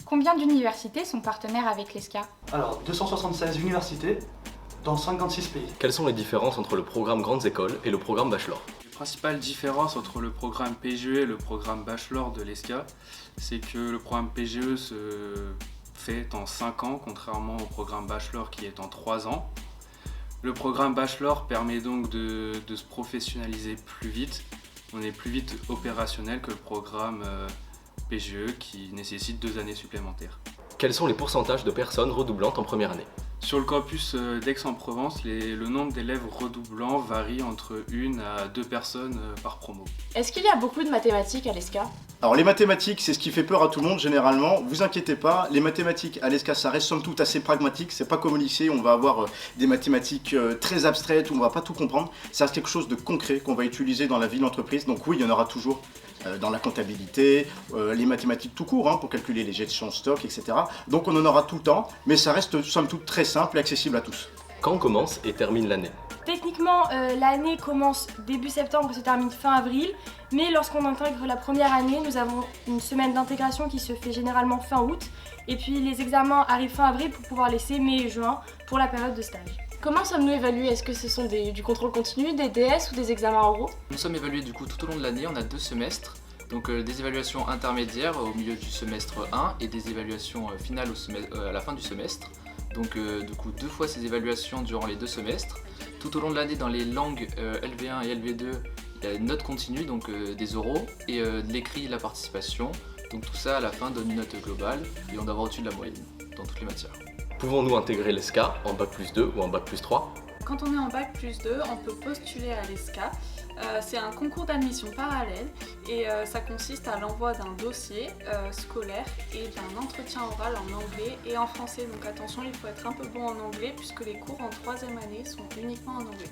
Combien d'universités sont partenaires avec l'ESCA? Alors, 276 universités dans 56 pays. Quelles sont les différences entre le programme Grandes Écoles et le programme Bachelor? Les principales différences entre le programme PGE et le programme Bachelor de l'ESCA, c'est que le programme PGE se fait en 5 ans, contrairement au programme Bachelor qui est en 3 ans. Le programme Bachelor permet donc de se professionnaliser plus vite. On est plus vite opérationnel que le programme PGE qui nécessite 2 années supplémentaires. Quels sont les pourcentages de personnes redoublantes en première année? Sur le campus d'Aix-en-Provence, le nombre d'élèves redoublants varie entre 1 à 2 personnes par promo. Est-ce qu'il y a beaucoup de mathématiques à l'ESCA? Alors les mathématiques, c'est ce qui fait peur à tout le monde généralement. Vous inquiétez pas, les mathématiques à l'ESCA, ça reste somme toute assez pragmatique. C'est pas comme au lycée, on va avoir des mathématiques très abstraites où on va pas tout comprendre. Ça reste quelque chose de concret qu'on va utiliser dans la vie de l'entreprise. Donc oui, il y en aura toujours dans la comptabilité, les mathématiques tout court, pour calculer les gestions de stock, etc. Donc on en aura tout le temps, mais ça reste somme toute très simple et accessible à tous. Quand commence et termine l'année? Techniquement, l'année commence début septembre et se termine fin avril, mais lorsqu'on intègre la première année, nous avons une semaine d'intégration qui se fait généralement fin août, et puis les examens arrivent fin avril pour pouvoir laisser mai et juin pour la période de stage. Comment sommes-nous évalués? Est-ce que ce sont du contrôle continu, des DS ou des examens oraux? Nous sommes évalués du coup tout au long de l'année, on a 2 semestres, donc des évaluations intermédiaires au milieu du semestre 1 et des évaluations finales à la fin du semestre. Donc du coup 2 fois ces évaluations durant les 2 semestres. Tout au long de l'année dans les langues LV1 et LV2, il y a une note continue, donc des oraux, et de l'écrit et de la participation. Donc tout ça à la fin donne une note globale et on doit avoir au-dessus de la moyenne dans toutes les matières. Pouvons-nous intégrer l'ESCA en Bac+2 ou en Bac+3? Quand on est en Bac+2, on peut postuler à l'ESCA. C'est un concours d'admission parallèle et ça consiste à l'envoi d'un dossier scolaire et d'un entretien oral en anglais et en français. Donc attention, il faut être un peu bon en anglais puisque les cours en 3e année sont uniquement en anglais.